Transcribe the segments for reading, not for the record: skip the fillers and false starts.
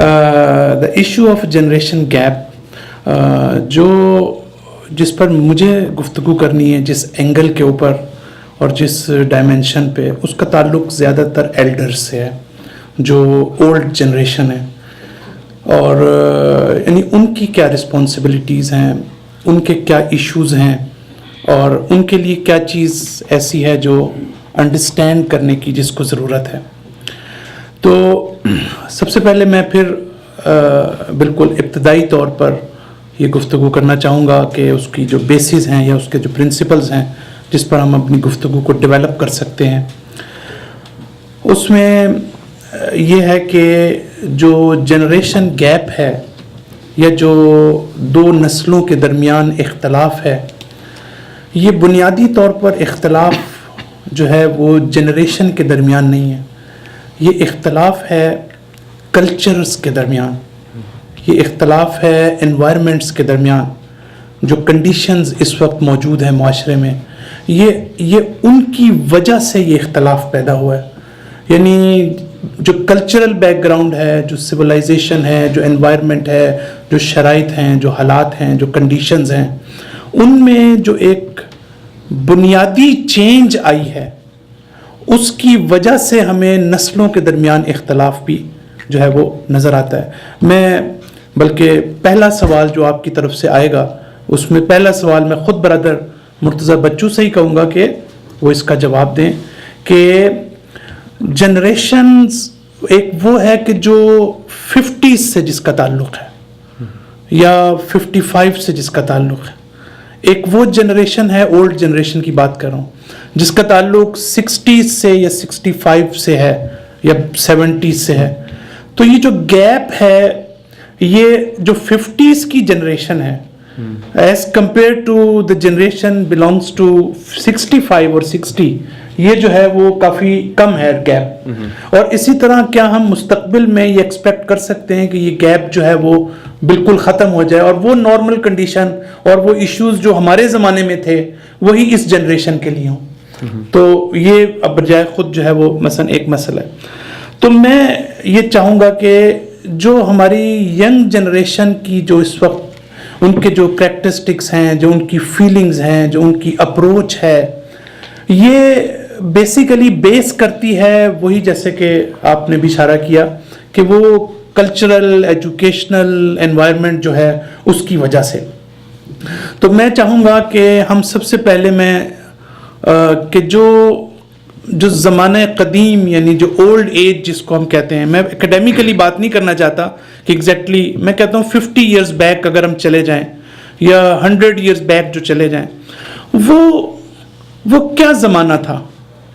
The issue of generation gap جس پر مجھے گفتگو کرنی ہے، جس اینگل کے اوپر اور جس ڈائمینشن پہ، اس کا تعلق زیادہ تر ایلڈر سے ہے، جو اولڈ جنریشن ہے، اور یعنی ان کی کیا رسپانسبلٹیز ہیں، ان کے کیا ایشوز ہیں، اور ان کے لیے کیا چیز ایسی ہے جو انڈرسٹینڈ کرنے کی جس کو ضرورت ہے. تو سب سے پہلے میں پھر بالکل ابتدائی طور پر یہ گفتگو کرنا چاہوں گا کہ اس کی جو بیسز ہیں یا اس کے جو پرنسپلز ہیں جس پر ہم اپنی گفتگو کو ڈیولپ کر سکتے ہیں، اس میں یہ ہے کہ جو جنریشن گیپ ہے یا جو دو نسلوں کے درمیان اختلاف ہے، یہ بنیادی طور پر اختلاف جو ہے وہ جنریشن کے درمیان نہیں ہے، یہ اختلاف ہے کلچرز کے درمیان، یہ اختلاف ہے انوائرمنٹس کے درمیان. جو کنڈیشنز اس وقت موجود ہیں معاشرے میں، یہ ان کی وجہ سے یہ اختلاف پیدا ہوا ہے. یعنی جو کلچرل بیک گراؤنڈ ہے، جو سویلائزیشن ہے، جو انوائرمنٹ ہے، جو شرائط ہیں، جو حالات ہیں، جو کنڈیشنز ہیں، ان میں جو ایک بنیادی چینج آئی ہے، اس کی وجہ سے ہمیں نسلوں کے درمیان اختلاف بھی جو ہے وہ نظر آتا ہے. میں بلکہ پہلا سوال جو آپ کی طرف سے آئے گا، اس میں پہلا سوال میں خود برادر مرتضیٰ بچو سے ہی کہوں گا کہ وہ اس کا جواب دیں کہ جنریشنز ایک وہ ہے کہ جو 50s سے جس کا تعلق ہے یا 55 سے جس کا تعلق ہے، ایک وہ جنریشن ہے، اولڈ جنریشن کی بات کر رہا ہوں، جس کا تعلق 60s سے یا 65 سے ہے یا 70s سے ہے. تو یہ جو گیپ ہے، یہ جو 50s کی جنریشن ہے as compared to the generation belongs to 65 اور 60، یہ جو ہے وہ کافی کم ہے گیپ. اور اسی طرح کیا ہم مستقبل میں یہ ایکسپیکٹ کر سکتے ہیں کہ یہ گیپ جو ہے وہ بالکل ختم ہو جائے اور وہ نارمل کنڈیشن اور وہ ایشوز جو ہمارے زمانے میں تھے وہی اس جنریشن کے لیے ہوں؟ تو یہ اب بجائے خود جو ہے وہ مثلا ایک مسئلہ ہے. تو میں یہ چاہوں گا کہ جو ہماری ینگ جنریشن کی جو اس وقت ان کے جو کریکٹرسٹکس ہیں، جو ان کی فیلنگز ہیں، جو ان کی اپروچ ہے، یہ بیسیکلی بیس کرتی ہے وہی جیسے کہ آپ نے بھی اشارہ کیا کہ وہ کلچرل ایجوکیشنل انوائرمنٹ جو ہے اس کی وجہ سے. تو میں چاہوں گا کہ ہم سب سے پہلے کہ جو زمانہ قدیم یعنی جو اولڈ ایج جس کو ہم کہتے ہیں، میں اکیڈیمیکلی بات نہیں کرنا چاہتا کہ ایگزیکٹلی میں کہتا ہوں 50 ایئرز بیک اگر ہم چلے جائیں یا 100 ایئرز بیک جو چلے جائیں، وہ کیا زمانہ تھا،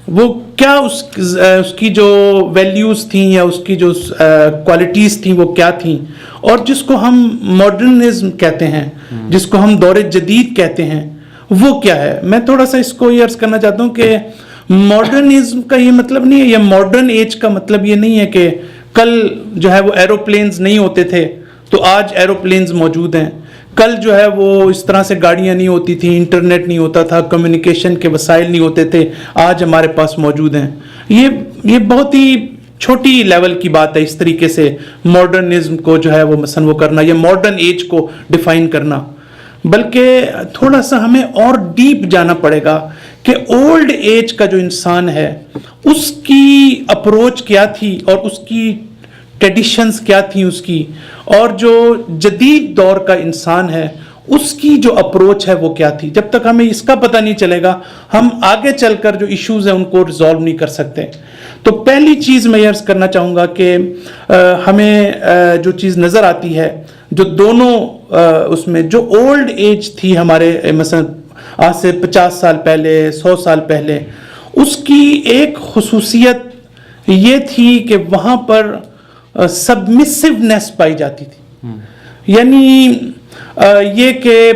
وہ کیا اس کی جو ویلیوز تھیں یا اس کی جو کوالٹیز تھیں وہ کیا تھیں، اور جس کو ہم ماڈرنزم کہتے ہیں، جس کو ہم دور جدید کہتے ہیں، وہ کیا ہے. میں تھوڑا سا اس کو یہ عرض کرنا چاہتا ہوں کہ ماڈرنزم کا یہ مطلب نہیں ہے، یا ماڈرن ایج کا مطلب یہ نہیں ہے کہ کل جو ہے وہ ایروپلینز نہیں ہوتے تھے تو آج ایروپلینز موجود ہیں، کل جو ہے وہ اس طرح سے گاڑیاں نہیں ہوتی تھیں، انٹرنیٹ نہیں ہوتا تھا، کمیونیکیشن کے وسائل نہیں ہوتے تھے، آج ہمارے پاس موجود ہیں. یہ بہت ہی چھوٹی لیول کی بات ہے اس طریقے سے ماڈرنزم کو جو ہے وہ مثلا وہ کرنا یا ماڈرن ایج کو ڈیفائن کرنا. بلکہ تھوڑا سا ہمیں اور ڈیپ جانا پڑے گا کہ اولڈ ایج کا جو انسان ہے اس کی اپروچ کیا تھی اور اس کی ٹریڈیشنز کیا تھیں اس کی، اور جو جدید دور کا انسان ہے اس کی جو اپروچ ہے وہ کیا تھی. جب تک ہمیں اس کا پتہ نہیں چلے گا ہم آگے چل کر جو ایشوز ہیں ان کو ریزالو نہیں کر سکتے. تو پہلی چیز میں یہ عرض کرنا چاہوں گا کہ ہمیں جو چیز نظر آتی ہے، جو دونوں اس میں جو اولڈ ایج تھی ہمارے مثلا آج سے 50 سال پہلے، 100 سال پہلے، اس کی ایک خصوصیت یہ تھی کہ وہاں پر سبمسیونیس پائی جاتی تھی. یعنی یہ کہ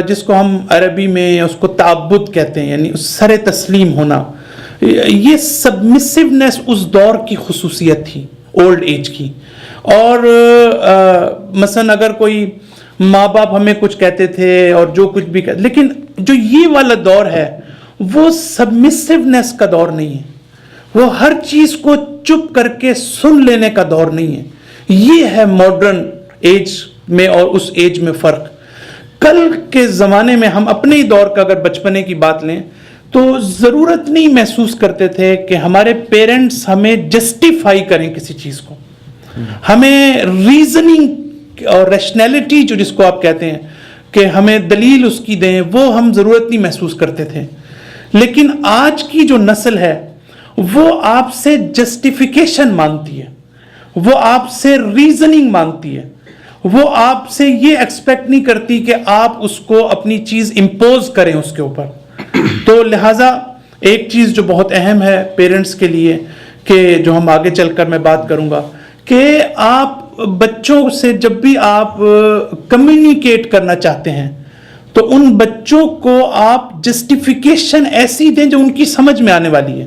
جس کو ہم عربی میں اس کو تعبد کہتے ہیں، یعنی سر تسلیم ہونا، یہ سبمسیونیس اس دور کی خصوصیت تھی اولڈ ایج کی. اور مثلا اگر کوئی ماں باپ ہمیں کچھ کہتے تھے اور جو کچھ بھی کہتے، لیکن جو یہ والا دور ہے وہ سبمسیونیس کا دور نہیں ہے، وہ ہر چیز کو چپ کر کے سن لینے کا دور نہیں ہے. یہ ہے ماڈرن ایج میں اور اس ایج میں فرق. کل کے زمانے میں ہم اپنے ہی دور کا اگر بچپنے کی بات لیں تو ضرورت نہیں محسوس کرتے تھے کہ ہمارے پیرنٹس ہمیں جسٹیفائی کریں کسی چیز کو, ہمیں ریزننگ اور ریشنلٹی جو جس کو آپ کہتے ہیں کہ ہمیں دلیل اس کی دیں, وہ ہم ضرورت نہیں محسوس کرتے تھے. لیکن آج کی جو نسل ہے وہ آپ سے جسٹیفیکیشن مانگتی ہے, وہ آپ سے ریزننگ مانگتی ہے, وہ آپ سے یہ ایکسپیکٹ نہیں کرتی کہ آپ اس کو اپنی چیز امپوز کریں اس کے اوپر. تو لہٰذا ایک چیز جو بہت اہم ہے پیرنٹس کے لیے, کہ جو ہم آگے چل کر میں بات کروں گا, کہ آپ بچوں سے جب بھی آپ کمیونیکیٹ کرنا چاہتے ہیں تو ان بچوں کو آپ جسٹیفیکیشن ایسی دیں جو ان کی سمجھ میں آنے والی ہے.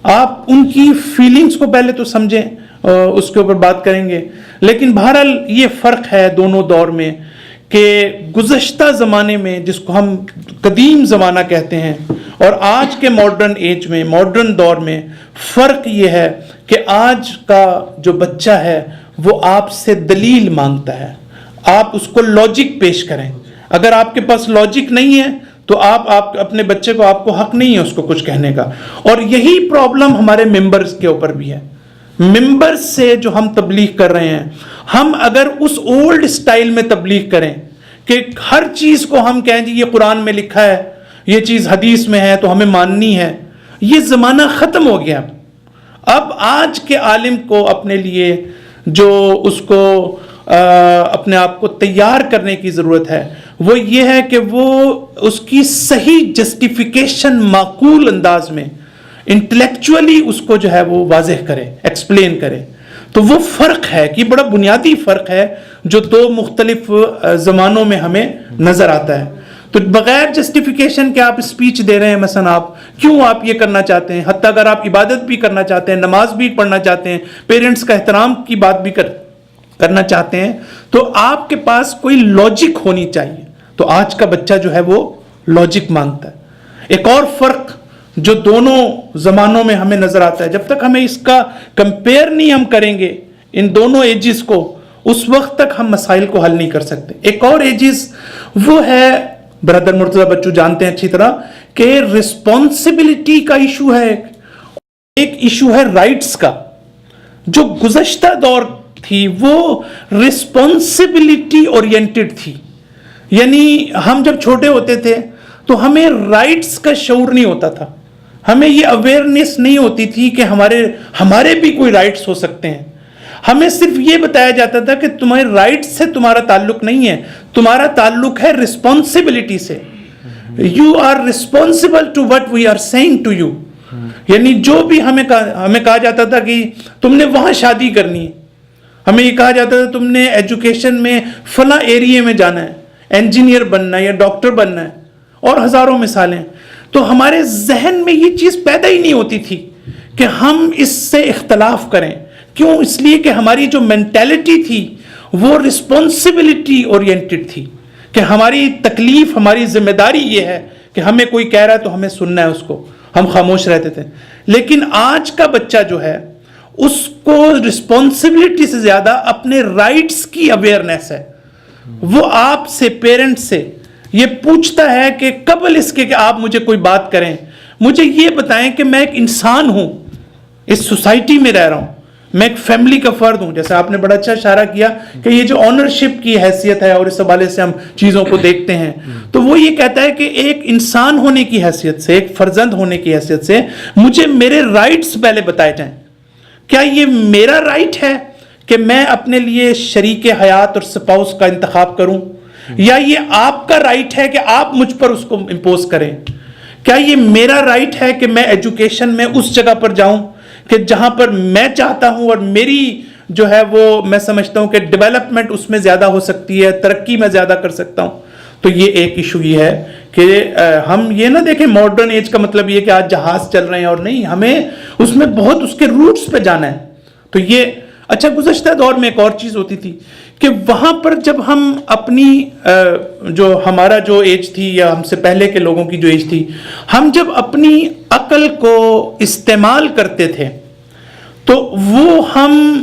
آپ ان کی فیلنگز کو پہلے تو سمجھیں, اس کے اوپر بات کریں گے. لیکن بہرحال یہ فرق ہے دونوں دور میں کہ گزشتہ زمانے میں جس کو ہم قدیم زمانہ کہتے ہیں اور آج کے ماڈرن ایج میں, ماڈرن دور میں فرق یہ ہے کہ آج کا جو بچہ ہے وہ آپ سے دلیل مانگتا ہے, آپ اس کو لاجک پیش کریں. اگر آپ کے پاس لاجک نہیں ہے تو آپ اپنے بچے کو, آپ کو حق نہیں ہے اس کو کچھ کہنے کا. اور یہی پرابلم ہمارے ممبرز کے اوپر بھی ہے. ممبر سے جو ہم تبلیغ کر رہے ہیں, ہم اگر اس اولڈ سٹائل میں تبلیغ کریں کہ ہر چیز کو ہم کہیں جی یہ قرآن میں لکھا ہے, یہ چیز حدیث میں ہے تو ہمیں ماننی ہے, یہ زمانہ ختم ہو گیا. اب آج کے عالم کو اپنے لیے جو اس کو اپنے آپ کو تیار کرنے کی ضرورت ہے وہ یہ ہے کہ وہ اس کی صحیح جسٹیفیکیشن معقول انداز میں انٹلیکچولی اس کو جو ہے وہ واضح کرے, ایکسپلین کرے. تو وہ فرق ہے کہ بڑا بنیادی فرق ہے جو دو مختلف زمانوں میں ہمیں نظر آتا ہے. تو بغیر جسٹیفیکیشن کے آپ اسپیچ دے رہے ہیں, مثلا آپ کیوں آپ یہ کرنا چاہتے ہیں, حتیٰ اگر آپ عبادت بھی کرنا چاہتے ہیں, نماز بھی پڑھنا چاہتے ہیں, پیرنٹس کا احترام کی بات بھی کرنا چاہتے ہیں, تو آپ کے پاس کوئی لاجک ہونی چاہیے. تو آج کا بچہ جو ہے وہ لاجک مانگتا ہے. ایک اور فرق جو دونوں زمانوں میں ہمیں نظر آتا ہے, جب تک ہمیں اس کا کمپیئر نہیں ہم کریں گے ان دونوں ایجز کو, اس وقت تک ہم مسائل کو حل نہیں کر سکتے. ایک اور ایجز وہ ہے, برادر مرتضی بچو جانتے ہیں اچھی طرح, کہ رسپانسبلٹی کا ایشو ہے, ایک ایشو ہے رائٹس کا. جو گزشتہ دور تھی وہ رسپانسبلٹی اورینٹڈ تھی. یعنی ہم جب چھوٹے ہوتے تھے تو ہمیں رائٹس کا شعور نہیں ہوتا تھا, ہمیں یہ اویئرنیس نہیں ہوتی تھی کہ ہمارے بھی کوئی رائٹس ہو سکتے ہیں. ہمیں صرف یہ بتایا جاتا تھا کہ تمہارے رائٹس سے تمہارا تعلق نہیں ہے, تمہارا تعلق ہے رسپانسبلٹی سے. You are responsible to what we are seeing to you. یعنی جو بھی ہمیں کہا جاتا تھا کہ تم نے وہاں شادی کرنی ہے, ہمیں یہ کہا جاتا تھا تم نے ایجوکیشن میں فلاں ایریے میں جانا ہے, انجینئر بننا ہے یا ڈاکٹر بننا ہے, اور ہزاروں مثالیں. تو ہمارے ذہن میں یہ چیز پیدا ہی نہیں ہوتی تھی کہ ہم اس سے اختلاف کریں. کیوں؟ اس لیے کہ ہماری جو مینٹیلٹی تھی وہ رسپانسبلٹی اورینٹڈ تھی, کہ ہماری تکلیف, ہماری ذمہ داری یہ ہے کہ ہمیں کوئی کہہ رہا ہے تو ہمیں سننا ہے اس کو, ہم خاموش رہتے تھے. لیکن آج کا بچہ جو ہے اس کو رسپانسبلٹی سے زیادہ اپنے رائٹس کی اویئرنیس ہے. وہ آپ سے, پیرنٹ سے یہ پوچھتا ہے کہ قبل اس کے کہ آپ مجھے کوئی بات کریں, مجھے یہ بتائیں کہ میں ایک انسان ہوں, اس سوسائٹی میں رہ رہا ہوں, میں ایک فیملی کا فرد ہوں. جیسے آپ نے بڑا اچھا اشارہ کیا کہ یہ جو آنرشپ کی حیثیت ہے اور اس حوالے سے ہم چیزوں کو دیکھتے ہیں, تو وہ یہ کہتا ہے کہ ایک انسان ہونے کی حیثیت سے, ایک فرزند ہونے کی حیثیت سے مجھے میرے رائٹس پہلے بتائے جائیں. کیا یہ میرا رائٹ ہے کہ میں اپنے لیے شریک حیات اور سپاؤس کا انتخاب کروں, یا یہ آپ کا رائٹ ہے کہ آپ مجھ پر اس کو امپوز کریں؟ کیا یہ میرا رائٹ ہے کہ میں ایجوکیشن میں اس جگہ پر جاؤں کہ جہاں پر میں چاہتا ہوں اور میری جو ہے وہ میں سمجھتا ہوں کہ ڈیولپمنٹ اس میں زیادہ ہو سکتی ہے, ترقی میں زیادہ کر سکتا ہوں؟ تو یہ ایک ایشو یہ ہے کہ ہم یہ نہ دیکھیں ماڈرن ایج کا مطلب یہ کہ آج جہاز چل رہے ہیں, اور نہیں, ہمیں اس میں بہت اس کے روٹس پہ جانا ہے. تو یہ اچھا, گزشتہ دور میں ایک اور چیز ہوتی تھی کہ وہاں پر جب ہم اپنی جو ہمارا جو ایج تھی یا ہم سے پہلے کے لوگوں کی جو ایج تھی, ہم جب اپنی عقل کو استعمال کرتے تھے تو وہ ہم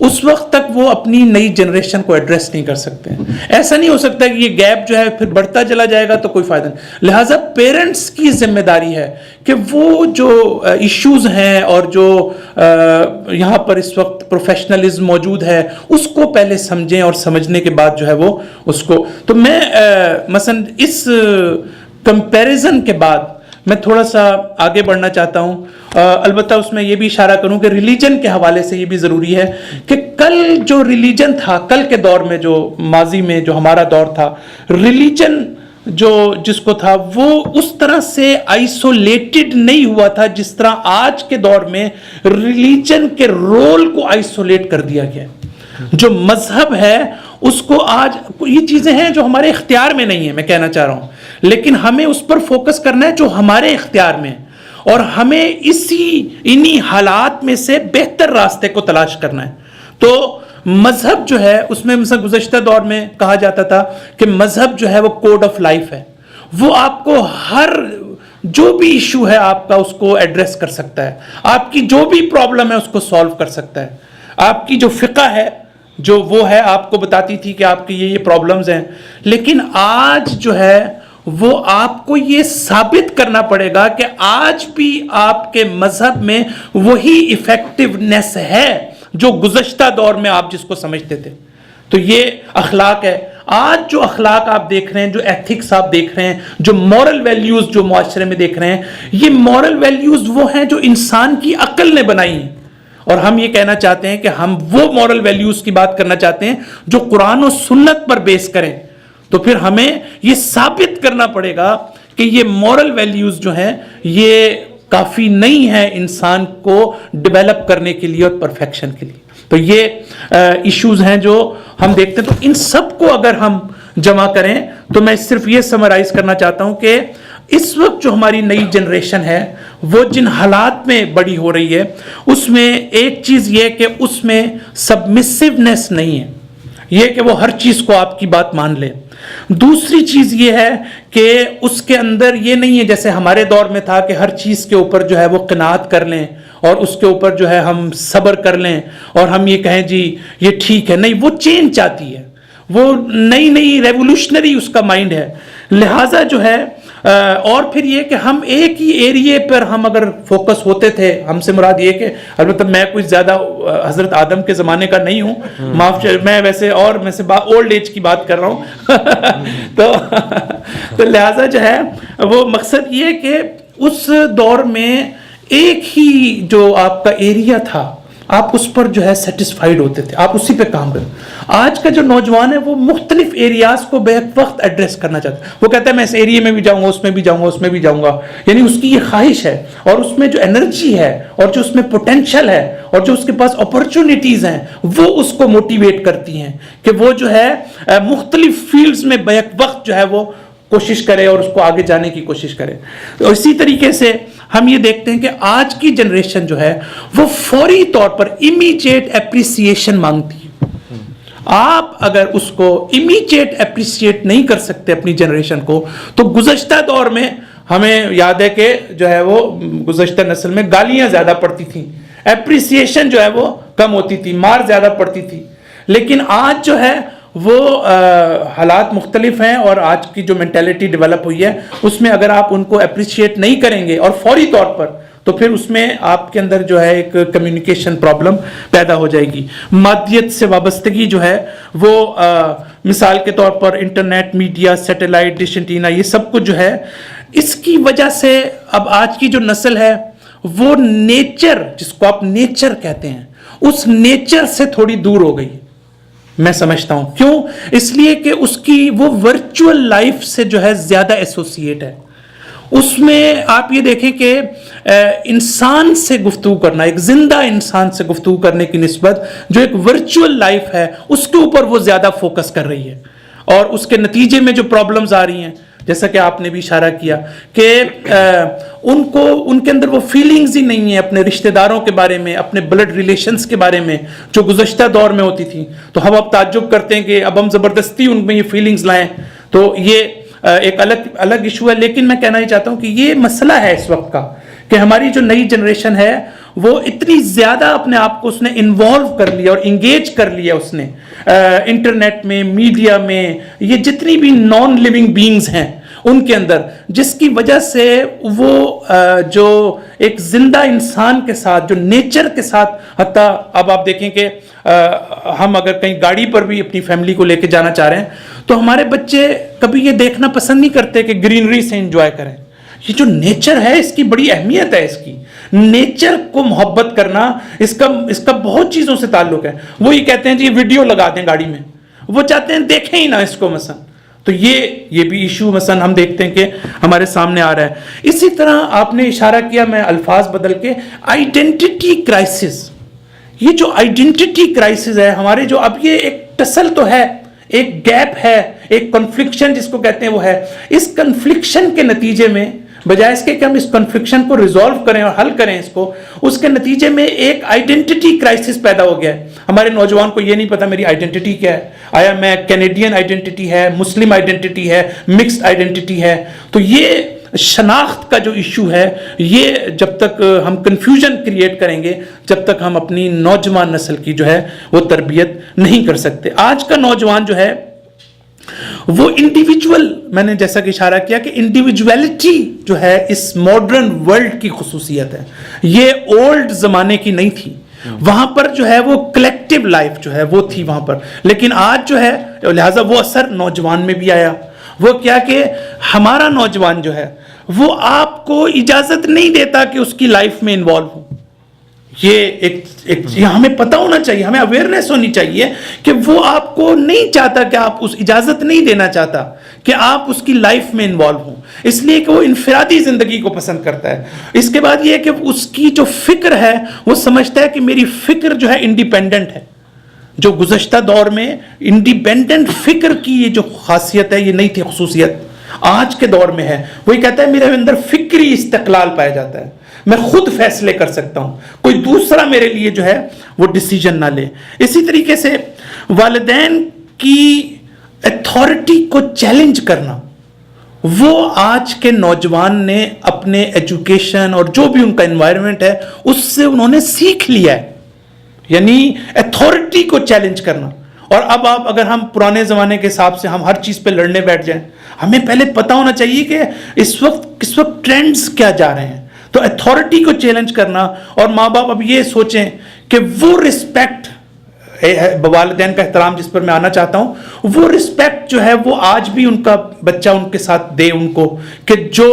اس وقت تک وہ اپنی نئی جنریشن کو ایڈریس نہیں کر سکتے ہیں. ایسا نہیں ہو سکتا کہ یہ گیپ جو ہے پھر بڑھتا چلا جائے گا تو کوئی فائدہ نہیں. لہٰذا پیرنٹس کی ذمہ داری ہے کہ وہ جو ایشوز ہیں اور جو یہاں پر اس وقت پروفیشنلزم موجود ہے اس کو پہلے سمجھیں, اور سمجھنے کے بعد جو ہے وہ اس کو. تو میں مثلا اس کمپیریزن کے بعد میں تھوڑا سا آگے بڑھنا چاہتا ہوں. البتہ اس میں یہ بھی اشارہ کروں کہ ریلیجن کے حوالے سے یہ بھی ضروری ہے کہ کل جو ریلیجن تھا, کل کے دور میں, جو ماضی میں جو ہمارا دور تھا, ریلیجن جو جس کو تھا وہ اس طرح سے آئسولیٹڈ نہیں ہوا تھا جس طرح آج کے دور میں ریلیجن کے رول کو آئسولیٹ کر دیا گیا. جو مذہب ہے اس کو آج, یہ چیزیں ہیں جو ہمارے اختیار میں نہیں ہیں, میں کہنا چاہ رہا ہوں, لیکن ہمیں اس پر فوکس کرنا ہے جو ہمارے اختیار میں ہے, اور ہمیں انہی حالات میں سے بہتر راستے کو تلاش کرنا ہے. تو مذہب جو ہے اس میں مثلا گزشتہ دور میں کہا جاتا تھا کہ مذہب جو ہے وہ کوڈ آف لائف ہے, وہ آپ کو ہر جو بھی ایشو ہے آپ کا اس کو ایڈریس کر سکتا ہے, آپ کی جو بھی پرابلم ہے اس کو سالو کر سکتا ہے. آپ کی جو فقہ ہے جو وہ ہے آپ کو بتاتی تھی کہ آپ کی یہ پرابلمز ہیں, لیکن آج جو ہے وہ آپ کو یہ ثابت کرنا پڑے گا کہ آج بھی آپ کے مذہب میں وہی ایفیکٹونیس ہے جو گزشتہ دور میں آپ جس کو سمجھتے تھے. تو یہ اخلاق ہے. آج جو اخلاق آپ دیکھ رہے ہیں, جو ایتھکس آپ دیکھ رہے ہیں, جو مورل ویلیوز جو معاشرے میں دیکھ رہے ہیں, یہ مورل ویلیوز وہ ہیں جو انسان کی عقل نے بنائی ہیں, اور ہم یہ کہنا چاہتے ہیں کہ ہم وہ مورل ویلیوز کی بات کرنا چاہتے ہیں جو قرآن و سنت پر بیس کریں. تو پھر ہمیں یہ ثابت کرنا پڑے گا کہ یہ مورل ویلیوز جو ہیں یہ کافی نہیں ہے انسان کو ڈیولپ کرنے کے لیے اور پرفیکشن کے لیے. تو یہ ایشوز ہیں جو ہم دیکھتے ہیں. تو ان سب کو اگر ہم جمع کریں تو میں صرف یہ سمرائز کرنا چاہتا ہوں کہ اس وقت جو ہماری نئی جنریشن ہے وہ جن حالات میں بڑی ہو رہی ہے اس میں ایک چیز یہ کہ اس میں سبمسیونیس نہیں ہے, یہ کہ وہ ہر چیز کو آپ کی بات مان لے. دوسری چیز یہ ہے کہ اس کے اندر یہ نہیں ہے جیسے ہمارے دور میں تھا کہ ہر چیز کے اوپر جو ہے وہ قناعت کر لیں اور اس کے اوپر جو ہے ہم صبر کر لیں اور ہم یہ کہیں جی یہ ٹھیک ہے. نہیں, وہ چینج چاہتی ہے, وہ نئی ریولوشنری اس کا مائنڈ ہے. لہٰذا جو ہے اور پھر یہ کہ ہم ایک ہی ایریے پر ہم اگر فوکس ہوتے تھے, ہم سے مراد یہ کہ البتہ میں کچھ زیادہ حضرت آدم کے زمانے کا نہیں ہوں, معاف, میں ویسے اور میں سے اولڈ ایج کی بات کر رہا ہوں تو لہٰذا جو ہے وہ مقصد یہ کہ اس دور میں ایک ہی جو آپ کا ایریا تھا آپ اس پر جو ہے سیٹسفائیڈ ہوتے تھے, آپ اسی پہ کام کریں. آج کا جو نوجوان ہے وہ مختلف ایریاز کو بیک وقت ایڈریس کرنا چاہتا ہے. وہ کہتا ہے میں اس ایریے میں بھی جاؤں گا, اس میں بھی جاؤں گا, اس میں بھی جاؤں گا. یعنی اس کی یہ خواہش ہے, اور اس میں جو انرجی ہے اور جو اس میں پوٹینشل ہے اور جو اس کے پاس اپرچونٹیز ہیں وہ اس کو موٹیویٹ کرتی ہیں کہ وہ جو ہے مختلف فیلڈز میں بیک وقت جو ہے وہ کوشش کرے اور اس کو آگے جانے کی کوشش کرے. اور اسی طریقے سے ہم یہ دیکھتے ہیں کہ آج کی جنریشن جو ہے وہ فوری طور پر امیجیٹ اپریسیشن مانگتی ہے. آپ اگر اس کو امیجیٹ اپریسیٹ نہیں کر سکتے اپنی جنریشن کو, تو گزشتہ دور میں ہمیں یاد ہے کہ جو ہے وہ گزشتہ نسل میں گالیاں زیادہ پڑتی تھیں, اپریسیشن جو ہے وہ کم ہوتی تھی, مار زیادہ پڑتی تھی. لیکن آج جو ہے وہ حالات مختلف ہیں, اور آج کی جو مینٹیلٹی ڈیولپ ہوئی ہے اس میں اگر آپ ان کو اپریشیٹ نہیں کریں گے اور فوری طور پر, تو پھر اس میں آپ کے اندر جو ہے ایک کمیونیکیشن پرابلم پیدا ہو جائے گی. مادیت سے وابستگی جو ہے وہ مثال کے طور پر internet, media, satellite, dish antenna, یہ سب کچھ جو ہے اس کی وجہ سے اب آج کی جو نسل ہے وہ نیچر, جس کو آپ نیچر کہتے ہیں, اس نیچر سے تھوڑی دور ہو گئی. میں سمجھتا ہوں کیوں, اس لیے کہ اس کی وہ ورچوئل لائف سے جو ہے زیادہ ایسوسیٹ ہے. اس میں آپ یہ دیکھیں کہ انسان سے گفتگو کرنا, ایک زندہ انسان سے گفتگو کرنے کی نسبت جو ایک ورچوئل لائف ہے اس کے اوپر وہ زیادہ فوکس کر رہی ہے, اور اس کے نتیجے میں جو پرابلمز آ رہی ہیں جیسا کہ آپ نے بھی اشارہ کیا کہ ان کے اندر وہ فیلنگز ہی نہیں ہیں اپنے رشتہ داروں کے بارے میں, اپنے بلڈ ریلیشنز کے بارے میں جو گزشتہ دور میں ہوتی تھیں. تو ہم اب تعجب کرتے ہیں کہ اب ہم زبردستی ان میں یہ فیلنگز لائیں, تو یہ ایک الگ ایشو ہے. لیکن میں کہنا ہی چاہتا ہوں کہ یہ مسئلہ ہے اس وقت کا کہ ہماری جو نئی جنریشن ہے وہ اتنی زیادہ اپنے آپ کو اس نے انوالو کر لیا اور انگیج کر لیا اس نے انٹرنیٹ میں, میڈیا میں, یہ جتنی بھی نان لیونگ بینگز ہیں ان کے اندر, جس کی وجہ سے وہ جو ایک زندہ انسان کے ساتھ, جو نیچر کے ساتھ, حتیٰ اب آپ دیکھیں کہ ہم اگر کہیں گاڑی پر بھی اپنی فیملی کو لے کے جانا چاہ رہے ہیں تو ہمارے بچے کبھی یہ دیکھنا پسند نہیں کرتے کہ گرینری سے انجوائے کریں. یہ جو نیچر ہے اس کی بڑی اہمیت ہے, اس کی نیچر کو محبت کرنا, اس کا بہت چیزوں سے تعلق ہے. وہ یہ کہتے ہیں جی ویڈیو لگا دیں گاڑی میں, وہ چاہتے ہیں دیکھیں ہی نہ اس کو مثلا. تو یہ بھی ایشو مثلا ہم دیکھتے ہیں کہ ہمارے سامنے آ رہا ہے. اسی طرح آپ نے اشارہ کیا, میں الفاظ بدل کے, آئیڈینٹی کرائسس. یہ جو آئیڈینٹی کرائسس ہے ہمارے, جو اب یہ ایک ٹسل تو ہے, ایک گیپ ہے, ایک کنفلکشن جس کو کہتے ہیں وہ ہے. اس کنفلکشن کے نتیجے میں بجائے اس کے کہ ہم اس کنفلکشن کو ریزالو کریں اور حل کریں اس کے نتیجے میں ایک آئیڈینٹی کرائسس پیدا ہو گیا ہے. ہمارے نوجوان کو یہ نہیں پتا میری آئیڈینٹی کیا ہے, آیا میں کینیڈین آئیڈینٹی ہے, مسلم آئیڈینٹی ہے, مکسڈ آئیڈینٹی ہے. تو یہ شناخت کا جو ایشو ہے, یہ جب تک ہم کنفیوژن کریٹ کریں گے, جب تک ہم اپنی نوجوان نسل کی جو ہے وہ تربیت نہیں کر سکتے. آج کا نوجوان جو ہے وہ انڈیویجول, میں نے جیسا کہ اشارہ کیا کہ انڈیویجویلٹی جو ہے اس ماڈرن ورلڈ کی خصوصیت ہے. یہ اولڈ زمانے کی نہیں تھی, وہاں پر جو ہے وہ کلیکٹیو لائف جو ہے وہ تھی وہاں پر. لیکن آج جو ہے لہٰذا وہ اثر نوجوان میں بھی آیا. وہ کیا کہ ہمارا نوجوان جو ہے وہ آپ کو اجازت نہیں دیتا کہ اس کی لائف میں انوالو ہو. یہ ہمیں پتہ ہونا چاہیے, ہمیں اویئرنیس ہونی چاہیے کہ وہ آپ کو نہیں چاہتا, کہ آپ اس اجازت نہیں دینا چاہتا کہ آپ اس کی لائف میں انوالو ہوں, اس لیے کہ وہ انفرادی زندگی کو پسند کرتا ہے. اس کے بعد یہ کہ اس کی جو فکر ہے وہ سمجھتا ہے کہ میری فکر جو ہے انڈیپینڈنٹ ہے. جو گزشتہ دور میں انڈیپینڈنٹ فکر کی یہ جو خاصیت ہے یہ نہیں تھی, خصوصیت آج کے دور میں ہے. وہی کہتا ہے میرے اندر فکری استقلال پایا جاتا ہے, میں خود فیصلے کر سکتا ہوں, کوئی دوسرا میرے لیے جو ہے وہ ڈیسیجن نہ لے. اسی طریقے سے والدین کی اتھارٹی کو چیلنج کرنا, وہ آج کے نوجوان نے اپنے ایجوکیشن اور جو بھی ان کا انوائرمنٹ ہے اس سے انہوں نے سیکھ لیا ہے, یعنی اتھارٹی کو چیلنج کرنا. اور اب آپ اگر ہم پرانے زمانے کے حساب سے ہم ہر چیز پہ لڑنے بیٹھ جائیں, ہمیں پہلے پتہ ہونا چاہیے کہ کس وقت ٹرینڈز کیا جا رہے ہیں. تو اتھارٹی کو چیلنج کرنا, اور ماں باپ اب یہ سوچیں کہ وہ رسپیکٹ, والدین کا احترام جس پر میں آنا چاہتا ہوں, وہ رسپیکٹ جو ہے وہ آج بھی ان کا بچہ ان کے ساتھ دے ان کو, کہ جو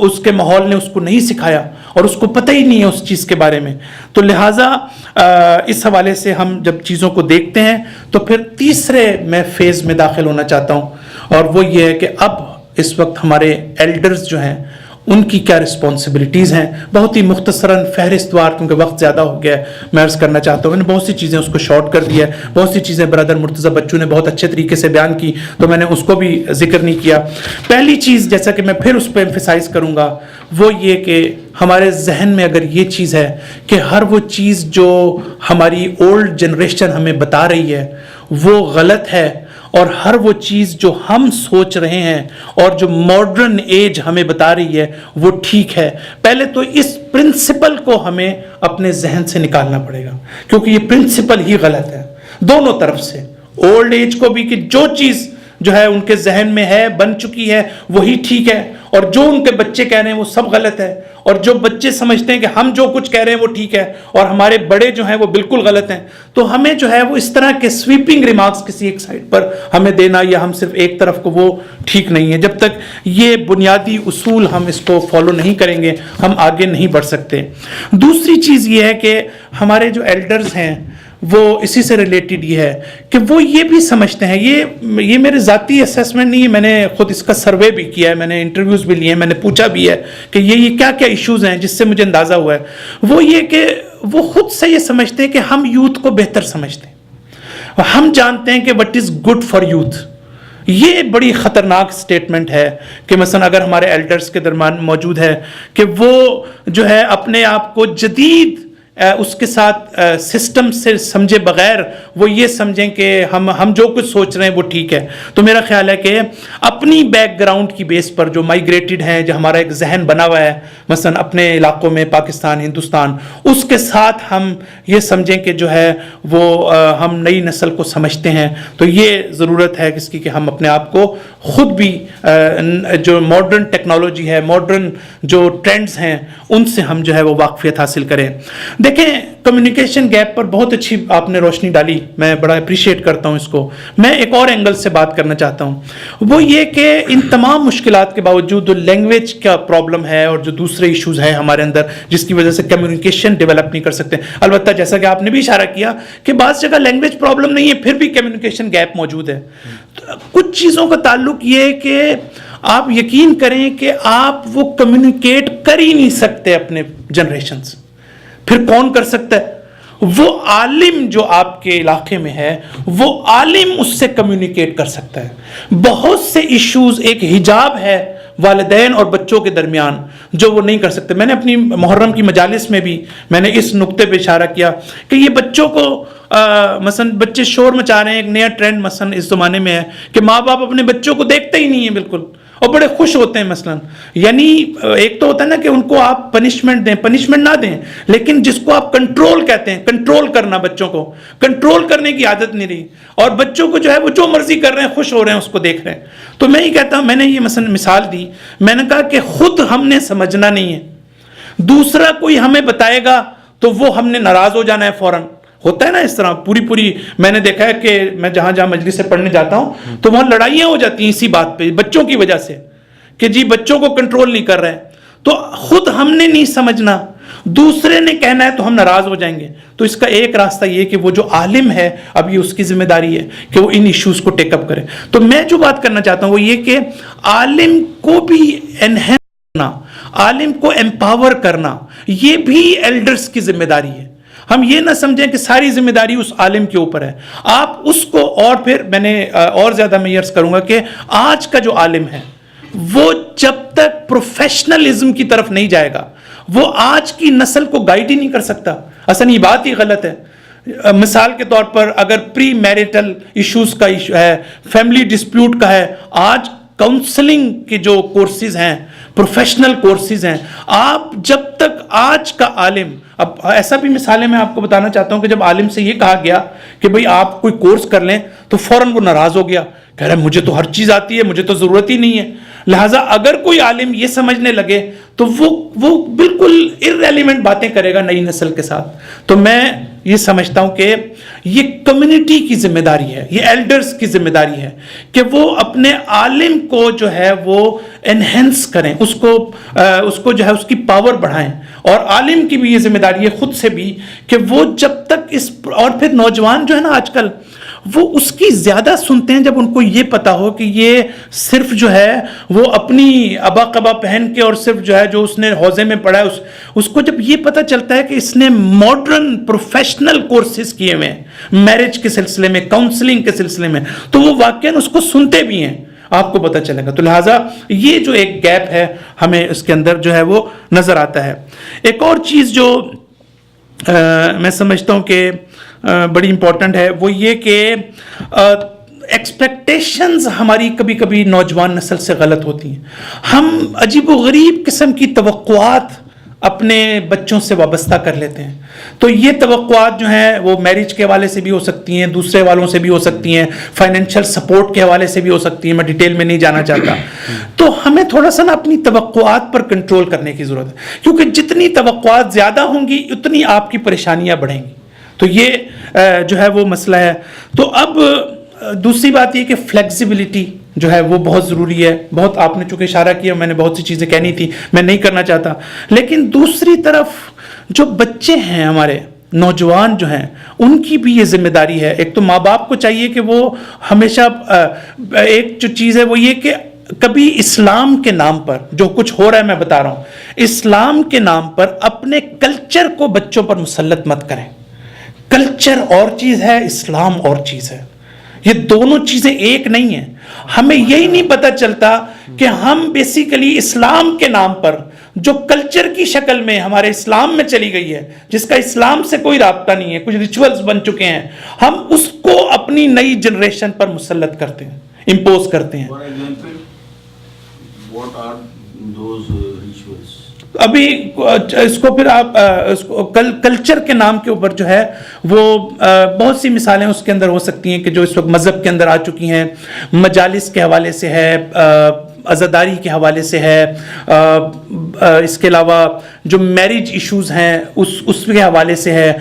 اس کے ماحول نے اس کو نہیں سکھایا اور اس کو پتہ ہی نہیں ہے اس چیز کے بارے میں. تو لہٰذا اس حوالے سے ہم جب چیزوں کو دیکھتے ہیں تو پھر تیسرے میں فیز میں داخل ہونا چاہتا ہوں, اور وہ یہ ہے کہ اب اس وقت ہمارے ایلڈرز جو ہیں ان کی کیا رسپانسبلٹیز ہیں. بہت ہی مختصراً فہرست وار, کیونکہ وقت زیادہ ہو گیا ہے, میں عرض کرنا چاہتا ہوں. میں نے بہت سی چیزیں اس کو شارٹ کر دیا ہے, بہت سی چیزیں برادر مرتضیٰ بچو نے بہت اچھے طریقے سے بیان کی, تو میں نے اس کو بھی ذکر نہیں کیا. پہلی چیز جیسا کہ میں پھر اس پہ ایمفیسائز کروں گا وہ یہ کہ ہمارے ذہن میں اگر یہ چیز ہے کہ ہر وہ چیز جو ہماری اولڈ جنریشن ہمیں بتا رہی ہے وہ غلط ہے, اور ہر وہ چیز جو ہم سوچ رہے ہیں اور جو ماڈرن ایج ہمیں بتا رہی ہے وہ ٹھیک ہے, پہلے تو اس پرنسپل کو ہمیں اپنے ذہن سے نکالنا پڑے گا, کیونکہ یہ پرنسپل ہی غلط ہے دونوں طرف سے. اولڈ ایج کو بھی کہ جو چیز جو ہے ان کے ذہن میں ہے, بن چکی ہے, وہی ٹھیک ہے, اور جو ان کے بچے کہہ رہے ہیں وہ سب غلط ہے, اور جو بچے سمجھتے ہیں کہ ہم جو کچھ کہہ رہے ہیں وہ ٹھیک ہے اور ہمارے بڑے جو ہیں وہ بالکل غلط ہیں. تو ہمیں جو ہے وہ اس طرح کے سویپنگ ریمارکس کسی ایک سائڈ پر ہمیں دینا, یا ہم صرف ایک طرف کو, وہ ٹھیک نہیں ہے. جب تک یہ بنیادی اصول ہم اس کو فالو نہیں کریں گے ہم آگے نہیں بڑھ سکتے. دوسری چیز یہ ہے کہ ہمارے جو ایلڈرز ہیں وہ اسی سے ریلیٹڈ یہ ہے کہ وہ یہ بھی سمجھتے ہیں, یہ میرے ذاتی اسیسمنٹ نہیں ہے, میں نے خود اس کا سروے بھی کیا ہے, میں نے انٹرویوز بھی لیے ہیں, میں نے پوچھا بھی ہے کہ یہ کیا کیا ایشوز ہیں جس سے مجھے اندازہ ہوا ہے. وہ یہ کہ وہ خود سے یہ سمجھتے ہیں کہ ہم یوتھ کو بہتر سمجھتے ہیں, ہم جانتے ہیں کہ what is good for youth. یہ بڑی خطرناک سٹیٹمنٹ ہے کہ مثلا اگر ہمارے ایلڈرز کے درمیان موجود ہے کہ وہ جو ہے اپنے آپ کو جدید اس کے ساتھ سسٹم سے سمجھے بغیر وہ یہ سمجھیں کہ ہم جو کچھ سوچ رہے ہیں وہ ٹھیک ہے. تو میرا خیال ہے کہ اپنی بیک گراؤنڈ کی بیس پر جو مائیگریٹڈ ہیں, جو ہمارا ایک ذہن بنا ہوا ہے مثلا اپنے علاقوں میں پاکستان, ہندوستان, اس کے ساتھ ہم یہ سمجھیں کہ جو ہے وہ ہم نئی نسل کو سمجھتے ہیں. تو یہ ضرورت ہے اس کی کہ ہم اپنے آپ کو خود بھی جو ماڈرن ٹیکنالوجی ہے, ماڈرن جو ٹرینڈز ہیں, ان سے ہم جو ہے وہ واقفیت حاصل کریں. دیکھیں کمیونیکیشن گیپ پر بہت اچھی آپ نے روشنی ڈالی, میں بڑا اپریشیٹ کرتا ہوں اس کو. میں ایک اور اینگل سے بات کرنا چاہتا ہوں, وہ یہ کہ ان تمام مشکلات کے باوجود جو لینگویج کا پرابلم ہے اور جو دوسرے ایشوز ہیں ہمارے اندر جس کی وجہ سے کمیونیکیشن ڈیولپ نہیں کر سکتے, البتہ جیسا کہ آپ نے بھی اشارہ کیا کہ بعض جگہ لینگویج پرابلم نہیں ہے پھر بھی کمیونیکیشن گیپ موجود ہے. کچھ چیزوں کا تعلق یہ ہے کہ آپ یقین کریں کہ آپ وہ کمیونیکیٹ کر ہی نہیں سکتے اپنے جنریشن سے. پھر کون کر سکتا ہے؟ وہ عالم جو آپ کے علاقے میں ہے, وہ عالم اس سے کمیونیکیٹ کر سکتا ہے. بہت سے ایشوز, ایک حجاب ہے والدین اور بچوں کے درمیان جو وہ نہیں کر سکتے. میں نے اپنی محرم کی مجالس میں بھی میں نے اس نقطے پہ اشارہ کیا کہ یہ بچوں کو مثلا بچے شور مچا رہے ہیں, ایک نیا ٹرینڈ مثلا اس زمانے میں ہے کہ ماں باپ اپنے بچوں کو دیکھتے ہی نہیں ہیں بالکل, اور بڑے خوش ہوتے ہیں مثلا. یعنی ایک تو ہوتا ہے نا کہ ان کو آپ پنشمنٹ دیں, پنشمنٹ نہ دیں, لیکن جس کو آپ کنٹرول کہتے ہیں, کنٹرول کرنا, بچوں کو کنٹرول کرنے کی عادت نہیں رہی, اور بچوں کو جو ہے وہ جو مرضی کر رہے ہیں, خوش ہو رہے ہیں, اس کو دیکھ رہے ہیں. تو میں یہ کہتا ہوں, میں نے یہ مثلا مثال دی, میں نے کہا کہ خود ہم نے سمجھنا نہیں ہے, دوسرا کوئی ہمیں بتائے گا تو وہ ہم نے ناراض ہو جانا ہے فوراً. ہوتا ہے نا اس طرح, پوری میں نے دیکھا ہے کہ میں جہاں مجلس سے پڑھنے جاتا ہوں تو وہاں لڑائیاں ہو جاتی ہیں اسی بات پہ, بچوں کی وجہ سے کہ جی بچوں کو کنٹرول نہیں کر رہے. تو خود ہم نے نہیں سمجھنا, دوسرے نے کہنا ہے تو ہم ناراض ہو جائیں گے. تو اس کا ایک راستہ یہ کہ وہ جو عالم ہے, اب یہ اس کی ذمہ داری ہے کہ وہ ان ایشوز کو ٹیک اپ کرے. تو میں جو بات کرنا چاہتا ہوں وہ یہ کہ عالم کو بھی انہینس کرنا, عالم کو امپاور کرنا, یہ بھی ایلڈرز کی ذمہ داری ہے. ہم یہ نہ سمجھیں کہ ساری ذمہ داری اس عالم کے اوپر ہے. آپ اس کو, اور پھر میں نے اور زیادہ میں عرض کروں گا کہ آج کا جو عالم ہے وہ جب تک پروفیشنلزم کی طرف نہیں جائے گا وہ آج کی نسل کو گائیڈ ہی نہیں کر سکتا. اصل یہ بات ہی غلط ہے. مثال کے طور پر اگر پری میریٹل ایشوز کا ایشو ہے, فیملی ڈسپیوٹ کا ہے, آج کاؤنسلنگ کے جو کورسز ہیں, پروفیشنل کورسز ہیں, آپ جب تک آج کا عالم, اب ایسا بھی مثالیں میں آپ کو بتانا چاہتا ہوں کہ جب عالم سے یہ کہا گیا کہ بھئی آپ کوئی کورس کر لیں تو فوراً وہ ناراض ہو گیا, کہہ رہا ہے مجھے تو ہر چیز آتی ہے, مجھے تو ضرورت ہی نہیں ہے. لہٰذا اگر کوئی عالم یہ سمجھنے لگے تو وہ بالکل irrelevant باتیں کرے گا نئی نسل کے ساتھ. تو میں یہ سمجھتا ہوں کہ یہ کمیونٹی کی ذمہ داری ہے, یہ ایلڈرز کی ذمہ داری ہے کہ وہ اپنے عالم کو جو ہے وہ انہینس کریں, اس کو جو ہے اس کی پاور بڑھائیں. اور عالم کی بھی یہ ذمہ داری ہے خود سے بھی کہ وہ جب تک اور پھر نوجوان جو ہے نا آج کل وہ اس کی زیادہ سنتے ہیں جب ان کو یہ پتا ہو کہ یہ صرف جو ہے وہ اپنی ابا قبا پہن کے اور صرف جو ہے جو اس نے حوزے میں پڑھا ہے اس کو جب یہ پتا چلتا ہے کہ اس نے ماڈرن پروفیشنل کورسز کیے ہوئے ہیں میرج کے سلسلے میں, کاؤنسلنگ کے سلسلے میں, تو وہ واقعاً اس کو سنتے بھی ہیں, آپ کو پتہ چلے گا. تو لہٰذا یہ جو ایک گیپ ہے ہمیں اس کے اندر جو ہے وہ نظر آتا ہے. ایک اور چیز جو میں سمجھتا ہوں کہ بڑی امپورٹنٹ ہے وہ یہ کہ ایکسپیکٹیشنز ہماری کبھی کبھی نوجوان نسل سے غلط ہوتی ہیں. ہم عجیب و غریب قسم کی توقعات اپنے بچوں سے وابستہ کر لیتے ہیں. تو یہ توقعات جو ہیں وہ میرج کے حوالے سے بھی ہو سکتی ہیں, دوسرے والوں سے بھی ہو سکتی ہیں, فائنینشیل سپورٹ کے حوالے سے بھی ہو سکتی ہیں, میں ڈیٹیل میں نہیں جانا چاہتا. تو ہمیں تھوڑا سا نا اپنی توقعات پر کنٹرول کرنے کی ضرورت ہے, کیونکہ جتنی توقعات زیادہ ہوں گی اتنی آپ کی پریشانیاں بڑھیں گی. تو یہ جو ہے وہ مسئلہ ہے. تو اب دوسری بات یہ کہ فلیکسیبلٹی جو ہے وہ بہت ضروری ہے. بہت آپ نے چونکہ اشارہ کیا, میں نے بہت سی چیزیں کہنی تھی, میں نہیں کرنا چاہتا. لیکن دوسری طرف جو بچے ہیں ہمارے, نوجوان جو ہیں, ان کی بھی یہ ذمہ داری ہے. ایک تو ماں باپ کو چاہیے کہ وہ ہمیشہ ایک جو چیز ہے وہ یہ کہ کبھی اسلام کے نام پر جو کچھ ہو رہا ہے, میں بتا رہا ہوں, اسلام کے نام پر اپنے کلچر کو بچوں پر مسلط مت کریں. کلچر اور چیز ہے, اسلام اور چیز ہے, یہ دونوں چیزیں ایک نہیں ہیں. ہمیں یہی نہیں پتہ چلتا کہ ہم بیسیکلی اسلام کے نام پر جو کلچر کی شکل میں ہمارے اسلام میں چلی گئی ہے، جس کا اسلام سے کوئی رابطہ نہیں ہے، کچھ ریچولز بن چکے ہیں، ہم اس کو اپنی نئی جنریشن پر مسلط کرتے ہیں، امپوز کرتے ہیں. What are those rituals? ابھی اس کو پھر آپ کلچر کے نام کے اوپر جو ہے وہ بہت سی مثالیں اس کے اندر ہو سکتی ہیں کہ جو اس وقت مذہب کے اندر آ چکی ہیں. مجالس کے حوالے سے ہے، عزاداری کے حوالے سے ہے، اس کے علاوہ جو میرج ایشوز ہیں اس کے حوالے سے ہے.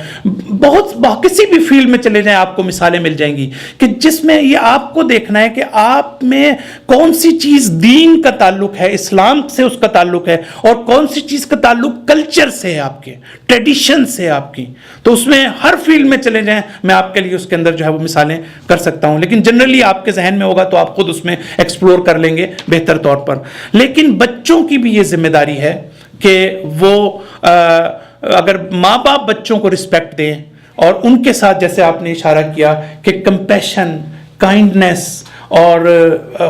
بہت کسی بھی فیلڈ میں چلے جائیں آپ کو مثالیں مل جائیں گی کہ جس میں یہ آپ کو دیکھنا ہے کہ آپ میں کون سی چیز دین کا تعلق ہے، اسلام سے اس کا تعلق ہے، اور کون سی چیز کا تعلق کلچر سے ہے، آپ کے ٹریڈیشن سے آپ کی. تو اس میں ہر فیلڈ میں چلے جائیں، میں آپ کے لیے اس کے اندر جو ہے وہ مثالیں کر سکتا ہوں، لیکن جنرلی آپ کے ذہن میں ہوگا تو آپ خود اس میں ایکسپلور کر لیں گے بہتر طور پر. لیکن بچوں کی بھی یہ ذمہ داری ہے کہ وہ اگر ماں باپ بچوں کو رسپیکٹ دیں اور ان کے ساتھ جیسے آپ نے اشارہ کیا کہ کمپیشن، کائنڈنس، اور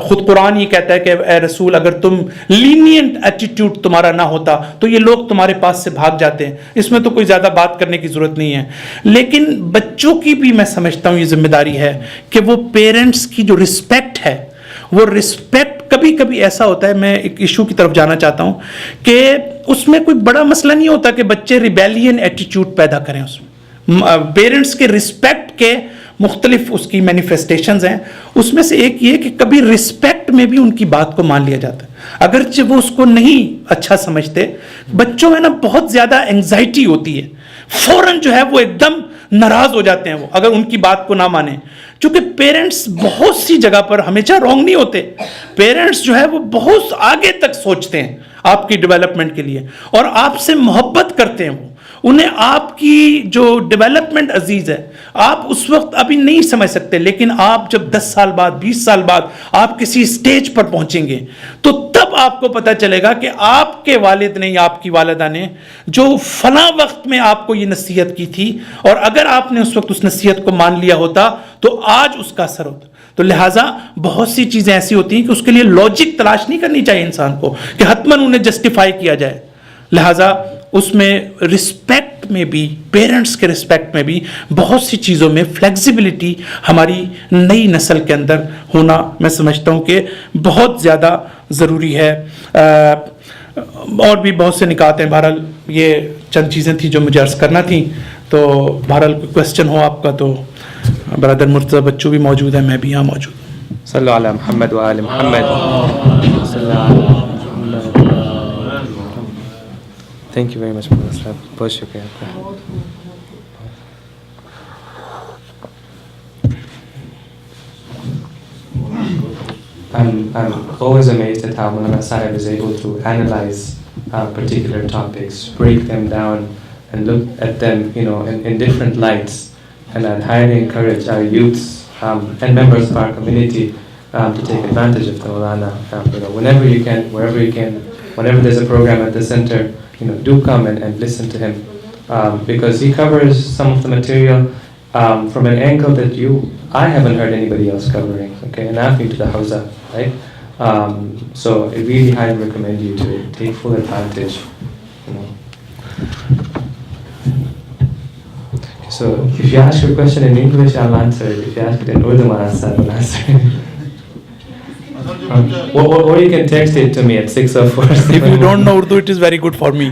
خود قرآن یہ کہتا ہے کہ اے رسول اگر تم لینینٹ ایٹیٹیوڈ تمہارا نہ ہوتا تو یہ لوگ تمہارے پاس سے بھاگ جاتے ہیں. اس میں تو کوئی زیادہ بات کرنے کی ضرورت نہیں ہے. لیکن بچوں کی بھی میں سمجھتا ہوں یہ ذمہ داری ہے کہ وہ پیرنٹس کی جو رسپیکٹ ہے، وہ رسپیکٹ کبھی کبھی ایسا ہوتا ہے، میں ایک ایشو کی طرف جانا چاہتا ہوں کہ اس میں کوئی بڑا مسئلہ نہیں ہوتا کہ بچے ریبیلین ایٹیٹیوڈ پیدا کریں. اس میں پیرنٹس کے رسپیکٹ کے مختلف اس کی مینیفیسٹیشنز ہیں. اس میں سے ایک یہ کہ کبھی رسپیکٹ میں بھی ان کی بات کو مان لیا جاتا ہے اگرچہ وہ اس کو نہیں اچھا سمجھتے. بچوں میں نا بہت زیادہ انگزائٹی ہوتی ہے، فوراً جو ہے وہ ایک دم ناراض ہو جاتے ہیں وہ اگر ان کی بات کو نہ مانیں. چونکہ پیرنٹس بہت سی جگہ پر ہمیشہ رونگ نہیں ہوتے، پیرنٹس جو ہے وہ بہت آگے تک سوچتے ہیں آپ کی ڈیولپمنٹ کے لیے اور آپ سے محبت کرتے ہیں. وہ انہیں آپ کی جو ڈیولپمنٹ عزیز ہے، آپ اس وقت ابھی نہیں سمجھ سکتے، لیکن آپ جب 10 سال بعد 20 سال بعد آپ کسی اسٹیج پر پہنچیں گے تو تب آپ کو پتہ چلے گا کہ آپ کے والد نے یا آپ کی والدہ نے جو فلاں وقت میں آپ کو یہ نصیحت کی تھی، اور اگر آپ نے اس وقت اس نصیحت کو مان لیا ہوتا تو آج اس کا اثر ہوتا. تو لہٰذا بہت سی چیزیں ایسی ہوتی ہیں کہ اس کے لیے لاجک تلاش نہیں کرنی چاہیے انسان کو کہ حتماً انہیں جسٹیفائی کیا جائے. لہٰذا اس میں رسپیکٹ میں بھی، پیرنٹس کے رسپیکٹ میں بھی بہت سی چیزوں میں فلیکسیبلٹی ہماری نئی نسل کے اندر ہونا میں سمجھتا ہوں کہ بہت زیادہ ضروری ہے. اور بھی بہت سے نکات ہیں. بہرحال یہ چند چیزیں تھیں جو مجھے عرض کرنا تھیں. تو بہرحال کوئی کوشچن ہو آپ کا تو برادر مرتضیٰ بچو بھی موجود ہے، میں بھی یہاں موجود ہوں. صلی اللہ علیہ محمد و آل محمد. تھینک یو ویری مچ صاحب، بہت شکریہ آپ کا. I'm always amazed at how Maulana Sahib is able to analyze particular topics, break them down, and look at them, in different lights. And I'd highly encourage our youths and members of our community to take advantage of the Maulana. Whenever you can, wherever you can, whenever there's a program at the center, do come and listen to him, because he covers some of the material from an angle that I haven't heard anybody else covering. Okay, and I've been to the Hawza, right? So I really highly recommend you to take full advantage. So if you ask your question in English, I'll answer it. If you ask it in Urdu, I'll answer it. Or you can text it to me at 604. If you don't know Urdu, it is very good for me.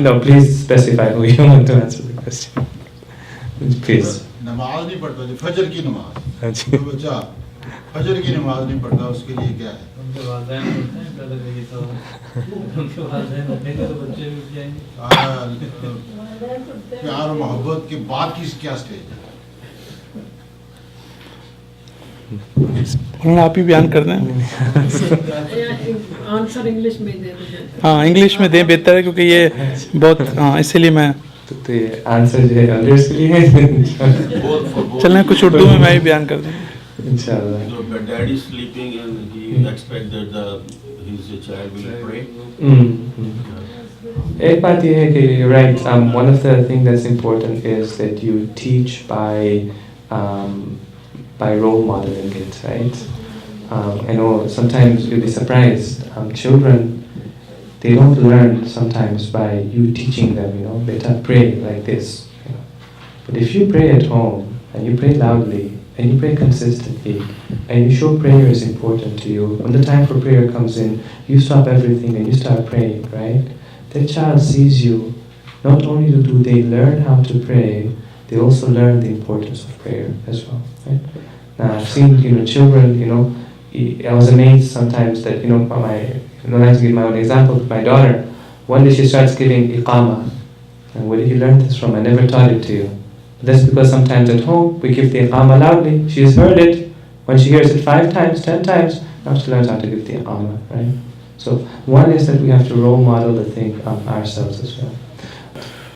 No, please specify who you want to answer the question. Please. نماز نہیں پڑھتا جو فجر کی نماز، جو بچہ فجر کی نماز نہیں پڑھتا اس کے لیے کیا ہے؟ پیار و محبت کے بعد کی کیا اسٹیج ہے؟ آپ ہی بیان کر دیں. آنسر انگلش میں دے دیں. ہاں انگلش میں دیں بہتر ہے، کیونکہ یہ بہت اسی لیے میں تو یہ آنسر جو ہے اندرس کے لیے چلیں کچھ اردو میں ہی بیان کر دیں. انشاءاللہ. Daddy sleeping and he expect that his child will pray. ایک بات یہ ہے کہ right one of the things that's important is that you teach by role modeling it, right? I know sometimes you'll be surprised. Children they don't learn sometimes by you teaching them, you know, better pray like this. You know. But if you pray at home, and you pray loudly, and you pray consistently, and you show prayer is important to you, when the time for prayer comes in, you stop everything and you start praying, right? The child sees you. Not only do they learn how to pray, they also learn the importance of prayer as well, right? Now I've seen, you know, children, you know, I was amazed sometimes that, you know, I like to give my own example. My daughter, one day she starts giving iqama. And where did you learn this from? I never taught it to you. That's because sometimes at home we give the iqama loudly. She has heard it. When she hears it 5 times, 10 times, now she learns how to give the iqama, right? So one is that we have to role model the thing ourselves as well.